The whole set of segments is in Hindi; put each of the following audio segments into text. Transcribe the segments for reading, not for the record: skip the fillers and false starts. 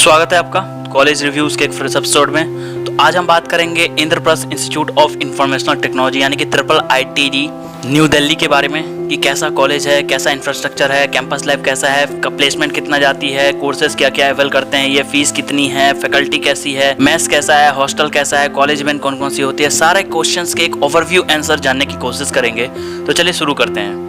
स्वागत है आपका कॉलेज रिव्यूज के एक फ्रेश एपिसोड में। तो आज हम बात करेंगे Indraprastha institute of informational technology यानी कि IIIT न्यू दिल्ली के बारे में कि कैसा कॉलेज है, कैसा इंफ्रास्ट्रक्चर है, कैंपस लाइफ कैसा है, प्लेसमेंट कितना जाती है, कोर्सेज क्या क्या अवेल करते हैं, ये फीस कितनी है, फैकल्टी कैसी है, मेस कैसा है, हॉस्टल कैसा है, कॉलेज इवेंट कौन कौन सी होती है, सारे क्वेश्चंस के एक ओवरव्यू आंसर जानने की कोशिश करेंगे। तो चलिए शुरू करते हैं।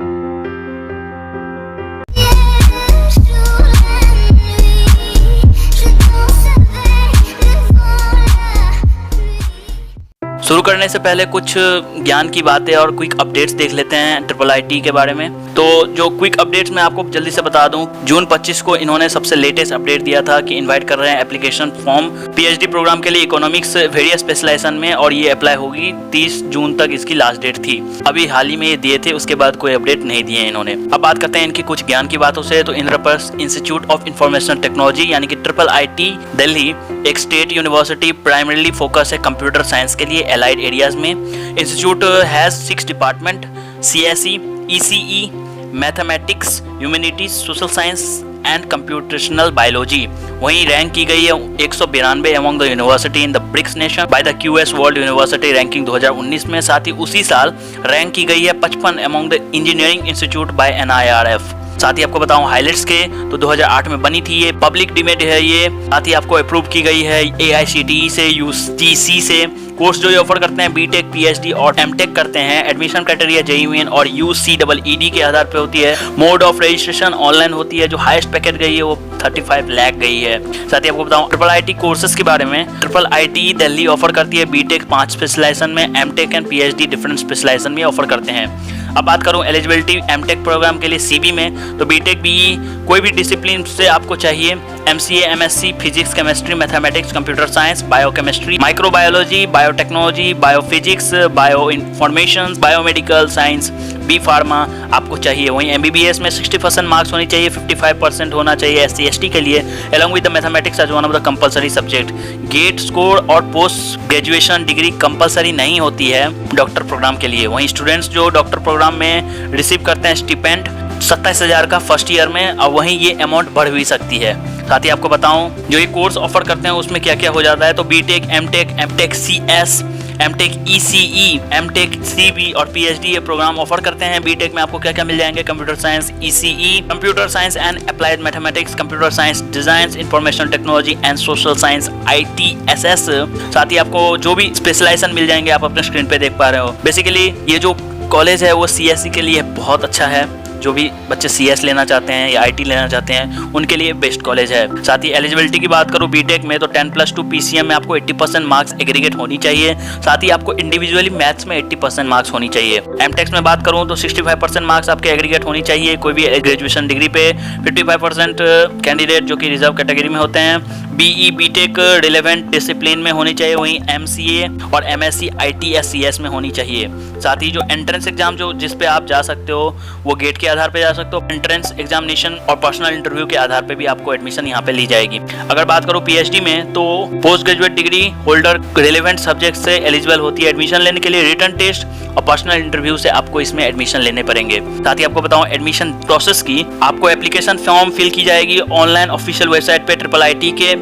शुरू करने से पहले कुछ ज्ञान की बातें और क्विक अपडेट्स देख लेते हैं IIIT के बारे में। तो जो क्विक अपडेट्स मैं आपको जल्दी से बता दूं, जून 25 को इन्होंने सबसे लेटेस्ट अपडेट दिया था कि इनवाइट कर रहे हैं एप्लीकेशन फॉर्म PhD प्रोग्राम के लिए इकोनॉमिक्स वेरियस स्पेशलाइजेशन में, और ये अप्लाई होगी 30 जून तक इसकी लास्ट डेट थी। अभी हाल ही में ये दिए थे, उसके बाद कोई अपडेट नहीं दिए इन्होंने। अब बात करते हैं इनकी कुछ ज्ञान की बातों से। तो Indraprastha institute of informational technology यानी कि IIIT दिल्ली एक स्टेट यूनिवर्सिटी प्राइमरीली फोकस है कंप्यूटर साइंस के लिए एलाइड एरियाज में। Institute has 6 department CSE, ECE, mathematics, humanities, social science and computational biology. वहीं रैंक की गई है 192 among the university in the BRICS nation by the QS world university ranking 2019 में। साथ ही उसी साल रैंक की गई है 55 among the engineering institute by NIRF। साथ ही आपको बताऊं हाइलाइट्स के, तो 2008 में बनी थी ये, पब्लिक डिमेट है ये। साथ ही आपको अप्रूव की गई है AICTE से, UGC से। कोर्स जो ये ऑफर करते हैं BTech, PhD और MTech करते हैं। एडमिशन क्राइटेरिया JEE मेन और UCEED के आधार पे होती है। मोड ऑफ रजिस्ट्रेशन ऑनलाइन होती है। जो हाईएस्ट पैकेज गई है वो 35 लाख गई है। साथ ही आपको बताऊं IIIT कोर्सेज के बारे में। IIIT दिल्ली ऑफर करती है BTech 5 स्पेशलाइजेशन में, MTech and PhD different specialisation में ऑफर करते हैं। अब बात करूं एलिजिबिलिटी MTech प्रोग्राम के लिए CB में, तो BTech BE कोई भी डिसिप्लिन से आपको चाहिए। MCA, MSc physics, chemistry, mathematics, computer science, biochemistry, microbiology, biotechnology, biophysics, bio information, biomedical science, B pharma आपको चाहिए। वहीं MBBS में 60% मार्क्स होनी चाहिए, 55% होना चाहिए SC ST के लिए, along with the mathematics as one of the compulsory subject. GATE score और पोस्ट ग्रेजुएशन डिग्री कंपलसरी नहीं होती है डॉक्टर प्रोग्राम के लिए। वहीं स्टूडेंट्स जो डॉक्टर प्रोग्राम में रिसीव करते हैं स्टिपेंड 27,000 का फर्स्ट ईयर में, और वहीं ये अमाउंट बढ़ भी सकती है। साथ ही आपको बताऊं जो ये कोर्स ऑफर करते हैं उसमें क्या क्या हो जाता है, तो BTech, MTech CS, MTech ECE, MTech CB और PhD ये प्रोग्राम ऑफर करते हैं। BTech में आपको क्या क्या मिल जाएंगे, computer science, ECE, computer science and applied mathematics, computer science design, information technology and social science ITSS। साथ ही आपको जो भी स्पेशलाइजेशन मिल जाएंगे आप अपने स्क्रीन पे देख पा रहे हो। बेसिकली ये जो कॉलेज है वो CSE के लिए बहुत अच्छा है। जो भी बच्चे CS लेना चाहते हैं या IT लेना चाहते हैं उनके लिए बेस्ट कॉलेज है। साथ ही एलिजिबिलिटी की बात करूं BTech में, तो 10+2 PCM में आपको 80% मार्क्स एग्रीगेट होनी चाहिए। साथ ही आपको इंडिविजुअली मैथ्स में 80% मार्क्स होनी चाहिए। MTech में बात करूं तो 65% मार्क्स आपके एग्रीगेट होनी चाहिए कोई भी ग्रेजुएशन डिग्री पे। 55% कैंडिडेट जो कि रिजर्व कैटेगरी में होते हैं। BE BTech रिलेवेंट डिसिप्लिन में होनी चाहिए। वहीं MCA और MSc ITSCS में होनी चाहिए। साथ ही जो एंट्रेंस एग्जाम जो जिस पे आप जा सकते हो वो गेट के आधार पे जा सकते हो। एंट्रेंस एग्जामिनेशन और पर्सनल इंटरव्यू के आधार पे भी आपको एडमिशन यहाँ पे ली जाएगी। अगर बात करूँ PhD में, तो post graduate degree holder relevant subject से एलिजिबल होती है। एडमिशन लेने के लिए रिटन टेस्ट और पर्सनल इंटरव्यू से आपको इसमें एडमिशन लेने पड़ेंगे। साथ ही आपको बताऊं एडमिशन प्रोसेस की, आपको एप्लीकेशन फॉर्म फिल की जाएगी ऑनलाइन ऑफिशियल वेबसाइट पे। IIIT के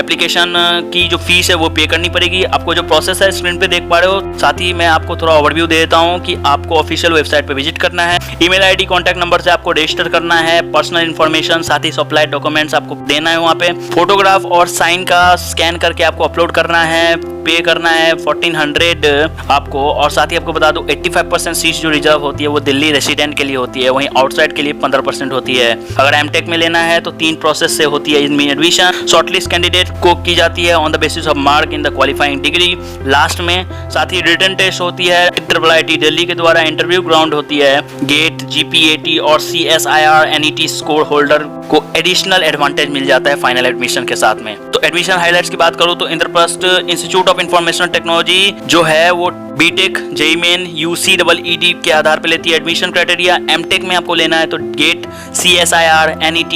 एप्लीकेशन की जो फीस है वो पे करनी पड़ेगी। आपको जो प्रोसेस है स्क्रीन पे देख पा रहे हो। साथ ही मैं आपको थोड़ा ओवरव्यू दे देता हूँ कि आपको ऑफिशियल वेबसाइट पे विजिट करना है, ईमेल ID कॉन्टैक्ट नंबर से आपको रजिस्टर करना है, पर्सनल इन्फॉर्मेशन साथ ही सप्लाइड डॉक्यूमेंट्स आपको देना है वहाँ पे, फोटोग्राफ और साइन का स्कैन करके आपको अपलोड करना है, पे करना है 1400 आपको। और साथ ही आपको बता दूं 85% सीट्स जो रिजर्व होती है वो दिल्ली रेसिडेंट के लिए होती है। वहीं आउटसाइड के लिए 15% होती है। अगर MTech में लेना है तो 3 प्रोसेस से होती है इसमें एडमिशन। शॉर्टलिस्ट कैंडिडेट को की जाती है on the basis of mark in the qualifying degree last में। साथ ही रिटन टेस्ट होती है IIIT दिल्ली के द्वारा। इंटरव्यू ग्राउंड होती है गेट, GPAT और CSIR NET स्कोर होल्डर को एडिशनल एडवांटेज मिल जाता है फाइनल एडमिशन के साथ में। तो एडमिशन हाइलाइट्स की बात करूं तो Indraprastha institute of informational technology जो है वो BTech JEE मेन UCEED के आधार पर लेती है। एडमिशन क्राइटेरिया MTech में आपको लेना है तो GATE, CSIR NET,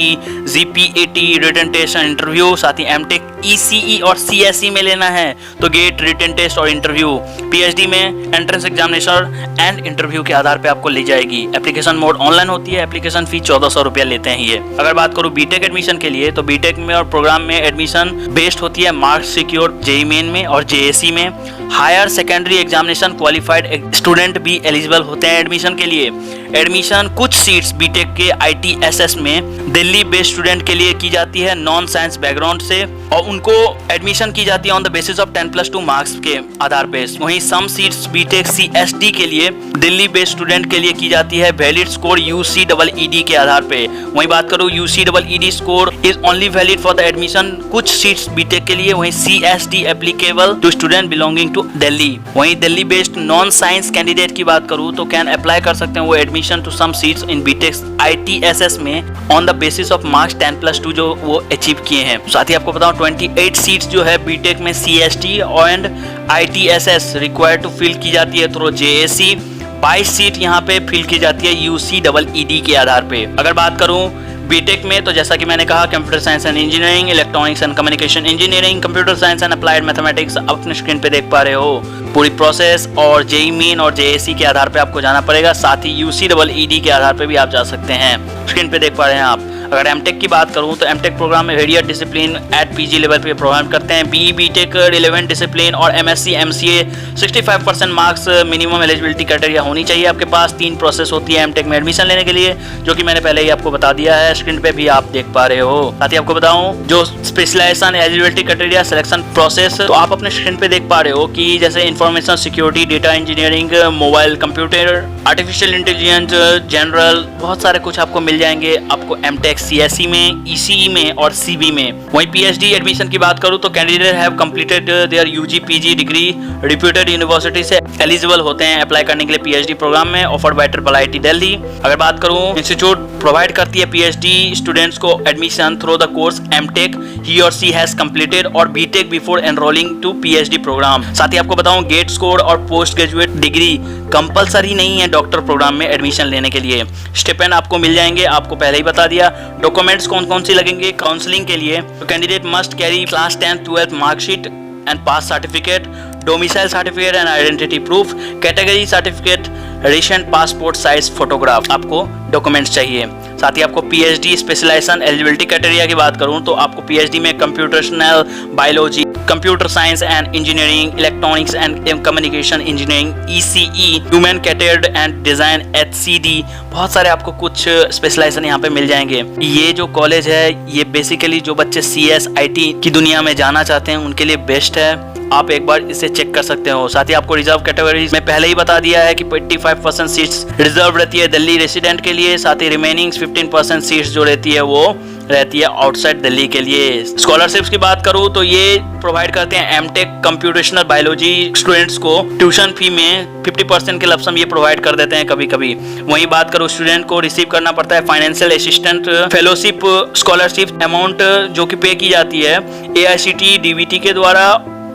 GPAT written test and interview. साथ ही MTech ECE और CSE में लेना है तो गेट, रिटन टेस्ट और इंटरव्यू। PhD में entrance exam examination and interview के आधार पे आपको ली जाएगी। एप्लीकेशन मोड ऑनलाइन होती है। एप्लीकेशन फी 1400 रुपया लेते हैं ये। अगर बात करूँ बीटेक एडमिशन के लिए, तो बीटेक में और प्रोग्राम में एडमिशन बेस्ड होती है मार्क्स सिक्योर जेईई मेन में और जेएसी में। Higher secondary examination qualified student भी एलिजिबल होते हैं एडमिशन के लिए। एडमिशन कुछ सीट्स बीटेक के ITSS में दिल्ली बेस्ड स्टूडेंट के लिए की जाती है नॉन साइंस बैकग्राउंड से, और उनको एडमिशन की जाती है on the basis of 10+2 marks के आधार पे। वहीं सम सीट्स बीटेक CSD के लिए दिल्ली बेस्ड स्टूडेंट के लिए की जाती है वैलिड स्कोर UCEED के आधार पे। वहीं बात करूँ UCEED score is only valid for the admission कुछ सीट्स बीटेक के लिए। वहीं CSD applicable to student belonging to Delhi. वहीं Delhi based non science candidate की बात करूँ तो कैन अप्लाई कर सकते हैं वो admission to some seats in BTech ITSS में on the basis of marks 10+2 जो वो अचीव किए हैं। साथ ही आपको बताऊं 28 सीट्स जो है बीटेक में CSD and ITSS required to fill की जाती है थ्रू JAC। 22 सीट यहाँ पे फिल की जाती है UCEED के आधार पे। अगर बात करूँ बीटेक में तो जैसा कि मैंने कहा computer science and engineering, electronics and communication engineering, computer science and applied mathematics आप अपने स्क्रीन पे देख पा रहे हो पूरी प्रोसेस। और जेईई मेन और JAC के आधार पे आपको जाना पड़ेगा। साथ ही UCEED के आधार पे भी आप जा सकते हैं। स्क्रीन पे देख पा रहे हैं आप। अगर एमटेक की बात करूं तो एमटेक प्रोग्राम में various discipline at PG level पे प्रोग्राम करते हैं। BE बीटेक रिलेवेंट डिसिप्लिन और MSc MCA 65% marks minimum eligibility criteria होनी चाहिए आपके पास। 3 प्रोसेस होती है एमटेक में एडमिशन लेने के लिए, जो कि मैंने पहले ही आपको बता दिया है, स्क्रीन पे भी आप देख पा रहे हो। साथ ही आपको बताऊं जो specialisation eligibility criteria selection process, तो आप अपने स्क्रीन पे देख पा रहे हो कि जैसे information security, data engineering, mobile computer, artificial intelligence, general, बहुत सारे कुछ आपको मिल जाएंगे आपको एमटेक CSE में, ECE में और CB में। वहीं PhD एडमिशन की बात करूं तो candidate have completed their UG PG degree reputed university से एलिजिबल होते हैं अप्लाई करने के लिए PhD प्रोग्राम में ऑफर्ड बाय IIIT दिल्ली। अगर बात करूं इंस्टीट्यूट प्रोवाइड करती है PhD स्टूडेंट्स को admission through the course MTech ही और सी हैज कंप्लीटेड और BTech before enrolling to PhD program. साथ ही आपको बताऊं गेट स्कोर और पोस्ट ग्रेजुएट डिग्री कंपलसरी नहीं है डॉक्टर प्रोग्राम में एडमिशन लेने के लिए। स्टिपेंड आपको मिल जाएंगे, आपको पहले ही बता दिया। डॉक्यूमेंट्स कौन कौन सी लगेंगे काउंसलिंग के लिए, तो candidate must carry class 10th 12th marksheet and pass certificate, domicile certificate and identity proof, category certificate, recent passport size photograph आपको डॉक्यूमेंट्स चाहिए। साथ ही आपको PhD स्पेशलाइजेशन एलिजिबिलिटी क्राइटेरिया की बात करूं तो आपको PhD में computational biology, computer science and engineering, electronics and communication engineering ECE, human catered and design HCD, बहुत सारे आपको कुछ स्पेशलाइजेशन यहाँ पे मिल जाएंगे। ये जो कॉलेज है ये बेसिकली जो बच्चे CS IT की दुनिया में जाना चाहते हैं उनके लिए बेस्ट है, आप एक बार इसे चेक कर सकते हो। साथ ही आपको रिजर्व कैटेगरीज में पहले ही बता दिया है कि 85% सीट्स रिजर्व रहती है दिल्ली रेसिडेंट के लिए। साथ ही रिमेनिंग 15% सीट्स जो रहती है वो रहती है आउटसाइड दिल्ली के लिए। स्कॉलरशिप्स की बात करूं तो ये प्रोवाइड करते हैं एमटेक कंप्यूटेशनल बायोलॉजी स्टूडेंट्स को ट्यूशन फी में 50% के लमसम ये प्रोवाइड कर देते हैं कभी कभी। वहीं बात करूं स्टूडेंट को रिसीव करना पड़ता है financial assistant fellowship scholarship amount जो कि पे की जाती है AICTE DBT के द्वारा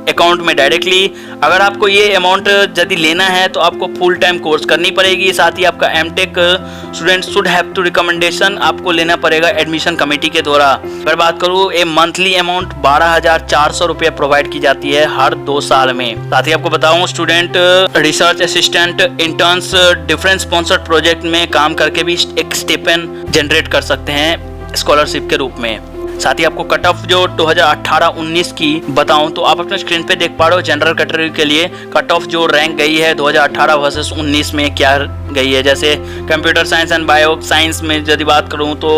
अकाउंट में डायरेक्टली। अगर आपको ये अमाउंट यदि लेना है तो आपको फुल टाइम कोर्स करनी पड़ेगी। साथ ही आपका MTech student should have to recommendation आपको लेना पड़ेगा एडमिशन कमेटी के द्वारा। अगर बात करूँ ए मंथली अमाउंट 12,400 रुपये प्रोवाइड की जाती है हर 2 साल में। साथ ही आपको बताऊँ student research assistant interns different sponsored project में काम करके भी एक स्टिपेंड जनरेट कर सकते हैं स्कॉलरशिप के रूप में। साथ ही आपको कट ऑफ जो 2018-19 की बताऊं तो आप अपने स्क्रीन पे देख पा रहे हो जनरल कैटेगरी के लिए कट ऑफ जो रैंक गई है 2018 वर्सेस 19 में क्या गई है। जैसे computer science and bio science में यदि बात करूं तो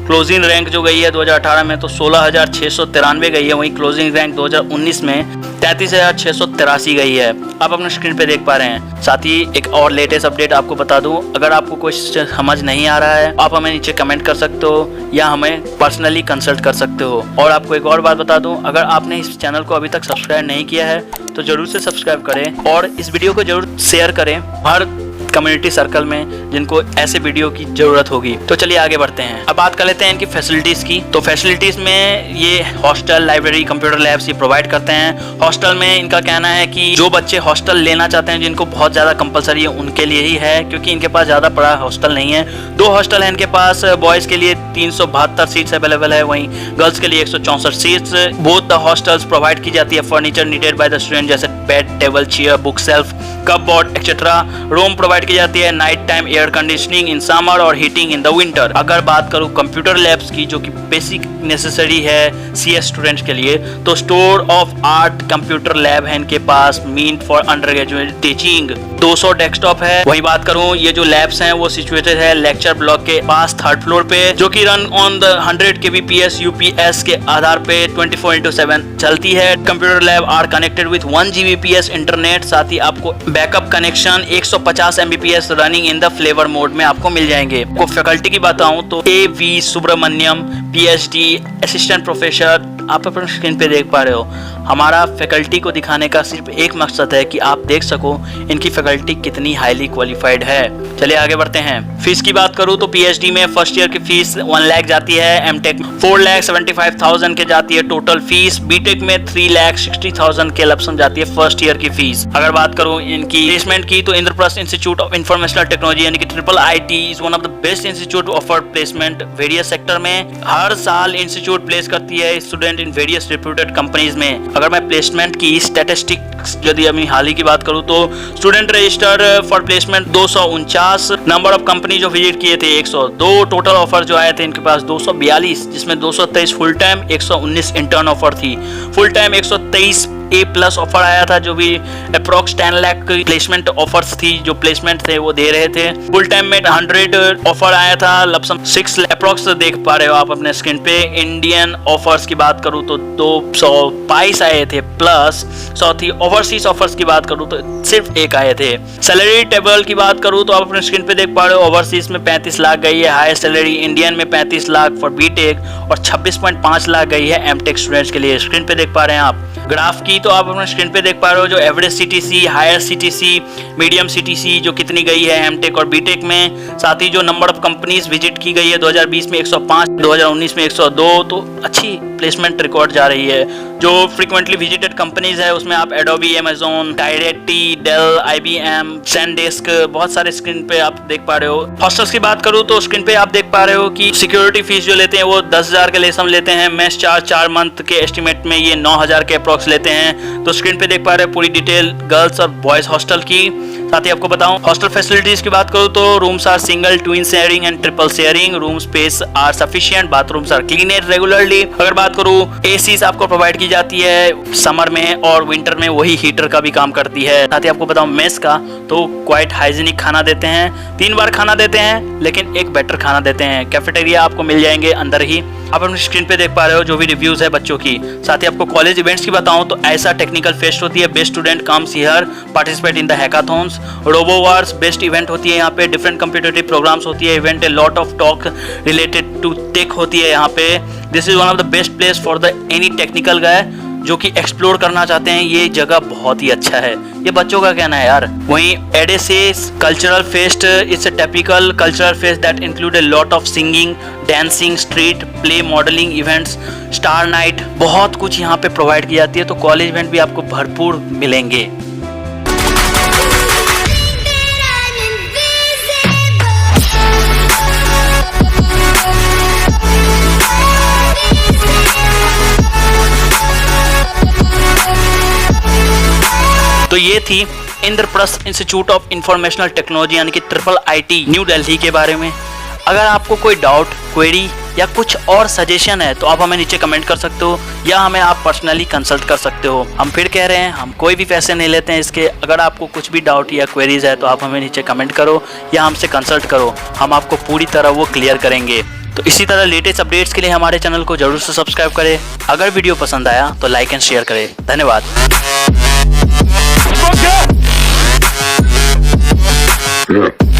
क्लोजिंग रैंक जो गई है 2018 में तो 16,693 गई है। वहीं क्लोजिंग रैंक 2019 में 33,683 गई है, आप अपने स्क्रीन पे देख पा रहे हैं। साथ ही एक और लेटेस्ट अपडेट आपको बता दूं, अगर आपको कुछ समझ नहीं आ रहा है आप हमें नीचे कमेंट कर सकते हो या हमें पर्सनली कंसल्ट कर सकते हो। और आपको एक और बात बता दूं, अगर आपने इस चैनल को अभी तक सब्सक्राइब नहीं किया है तो जरूर से सब्सक्राइब करें और इस वीडियो को जरूर शेयर करें हर कम्युनिटी सर्कल में जिनको ऐसे वीडियो की जरूरत होगी। तो चलिए आगे बढ़ते हैं। अब बात कर लेते हैं इनकी फैसिलिटीज की। तो फैसिलिटीज में ये हॉस्टल, लाइब्रेरी, कंप्यूटर लैब्स ये प्रोवाइड करते हैं। हॉस्टल में इनका कहना है कि जो बच्चे हॉस्टल लेना चाहते हैं जिनको बहुत ज्यादा कंपलसरी है उनके लिए ही है, क्योंकि इनके पास ज्यादा बड़ा हॉस्टल नहीं है। 2 हॉस्टल है इनके पास, बॉयज के लिए 372 सीट्स अवेलेबल है, वहीं गर्ल्स के लिए 164 seats. Both the hostels provide की जाती है furniture needed by the student, जैसे bed, table, chair, book shelf, cupboard etcetera. Room provide की जाती है night time air conditioning in summer और हीटिंग इन द विंटर। अगर बात करूं कंप्यूटर लैब्स की, जो कि बेसिक नेसेसरी है CS स्टूडेंट्स के लिए, तो store of art computer lab है इनके पास, meant for undergraduate teaching. 200 desktop है। वही बात करूं, ये जो लैब्स हैं वो सिचुएटेड है लेक्चर ब्लॉक के पास 3rd फ्लोर पे, जो कि run on the 100 kbps UPS के आधार पे 24/7 चलती है। Computer lab are connected with 1 Gbps internet, साथ ही आपको backup connection 150 Mbps running in the flavour mode में आपको मिल जाएंगे। आपको फैकल्टी की बताऊं तो AV Subramaniam PhD assistant professor, आप अपने स्क्रीन पे देख पा रहे हो। हमारा फैकल्टी को दिखाने का सिर्फ एक मकसद है कि आप देख सको इनकी फैकल्टी कितनी हाईली क्वालिफाइड है। चलिए आगे बढ़ते हैं। फीस की बात करूं तो PhD में फर्स्ट ईयर की फीस 1 लाख जाती है, MTech 4,75,000 के जाती है टोटल फीस, BTech में 3,60,000 के लपसम जाती है फर्स्ट ईयर की फीस। अगर बात करूं इनकी प्लेसमेंट की तो Indraprastha institute of informational technology यानी कि IIIT is one of the best institute offer placement various sector में। हर साल इंस्टीट्यूट प्लेस करती है student in various reputed companies में। अगर मैं प्लेसमेंट की स्टैटिस्टिक्स यदि अभी हाल ही की बात करूं तो student register for placement 249, number of company जो विजिट किए थे 102, टोटल ऑफर जो आए थे इनके पास 242, जिसमें 223 फुल टाइम, 119 इंटर्न ऑफर थी। फुल टाइम 123 A+ ऑफर आया था, जो भी अप्रोक्स 10 लाख प्लेसमेंट ऑफर्स थी, जो प्लेसमेंट थे वो दे रहे थे। फुल टाइम में 100 ऑफर आया था, लपसम 6 अप्रोक्स देख पा रहे हो आप अपने स्क्रीन पे। इंडियन ऑफर्स की बात करूं तो 222 आए थे प्लस, साथ ही ओवरसीज ऑफर्स की बात करूं तो सिर्फ 1 आए थे। सैलरी टेबल की बात करूं तो आप अपने स्क्रीन पे देख पा रहे हो, ओवरसीज में 35 लाख गई है हाईएस्ट सैलरी, इंडियन में 35 लाख फॉर BTech और 26.5 लाख गई है MTech स्टूडेंट्स के लिए। स्क्रीन पे देख पा रहे हैं आप। ग्राफ की तो आप अपने स्क्रीन पे देख पा रहे हो, जो average CTC, higher CTC, medium CTC जो कितनी गई है MTech और BTech में, साथ ही जो नंबर ऑफ कंपनीज विजिट की गई है 2020 में 105, 2019 में 102, तो अच्छी प्लेसमेंट रिकॉर्ड जा रही है। जो फ्रीक्वेंटली विजिटेड कंपनीज है उसमें आप Adobe, Amazon, Directy, Dell, IBM, Zendesk, बहुत सारे स्क्रीन पे आप देख पा रहे हो। हॉस्टल्स की बात करूं तो स्क्रीन पे आप देख पा रहे हो कि सिक्योरिटी फीस जो लेते हैं वो 10,000 के लेसम लेते हैं, मेस चार्ज 4 मंथ के एस्टिमेट में ये 9,000 के अप्रॉक्स लेते हैं। तो स्क्रीन पे देख पा रहे हैं पूरी डिटेल गर्ल्स और बॉयज हॉस्टल की। साथ ही आपको बताऊं हॉस्टल फैसिलिटीज की बात करूं तो rooms are single, twin sharing and triple sharing, room space are sufficient, bathrooms are cleaned regularly. अगर बात करूं एसीज आपको प्रोवाइड की जाती है समर में, और विंटर में वही हीटर का भी काम करती है। साथ ही आपको बताऊं मेस का तो क्वाइट हाइजीनिक खाना देते हैं, 3 बार खाना देते हैं लेकिन एक बेटर खाना देते हैं। कैफेटेरिया आपको मिल जाएंगे अंदर ही। आप अपनी स्क्रीन पे देख पा रहे हो जो भी रिव्यूज है बच्चों की। साथ ही आपको कॉलेज इवेंट्स की बताऊं तो ऐसा टेक्निकल फेस्ट होती है, best student comes here participate in the hackathons, robo wars best event होती है यहाँ पे, डिफरेंट कॉम्पिटिटिव प्रोग्राम्स होती है, event, lot of talk related to tech होती है यहाँ पे। This is one of the best place for the any technical guy जो कि एक्सप्लोर करना चाहते हैं। ये जगह बहुत ही अच्छा है, ये बच्चों का कहना है यार। वहीं एडेसेस cultural fest it's a typical cultural fest that include a lot of singing, dancing, street play, modelling events, star night, बहुत कुछ यहाँ पे प्रोवाइड की जाती है। तो कॉलेज इवेंट भी आपको भरपूर मिलेंगे। तो ये थी Indraprastha institute of informational technology यानी कि IIIT न्यू दिल्ली के बारे में। अगर आपको कोई डाउट, क्वेरी या कुछ और सजेशन है तो आप हमें नीचे कमेंट कर सकते हो या हमें आप पर्सनली कंसल्ट कर सकते हो। हम फिर कह रहे हैं हम कोई भी पैसे नहीं लेते हैं इसके। अगर आपको कुछ भी डाउट या क्वेरीज है तो आप हमें नीचे कमेंट करो या हमसे कंसल्ट करो, हम आपको पूरी तरह वो क्लियर करेंगे। तो इसी तरह लेटेस्ट अपडेट्स के लिए हमारे चैनल को जरूर से सब्सक्राइब करें। अगर वीडियो पसंद आया तो लाइक एंड शेयर करें। धन्यवाद। Yeah.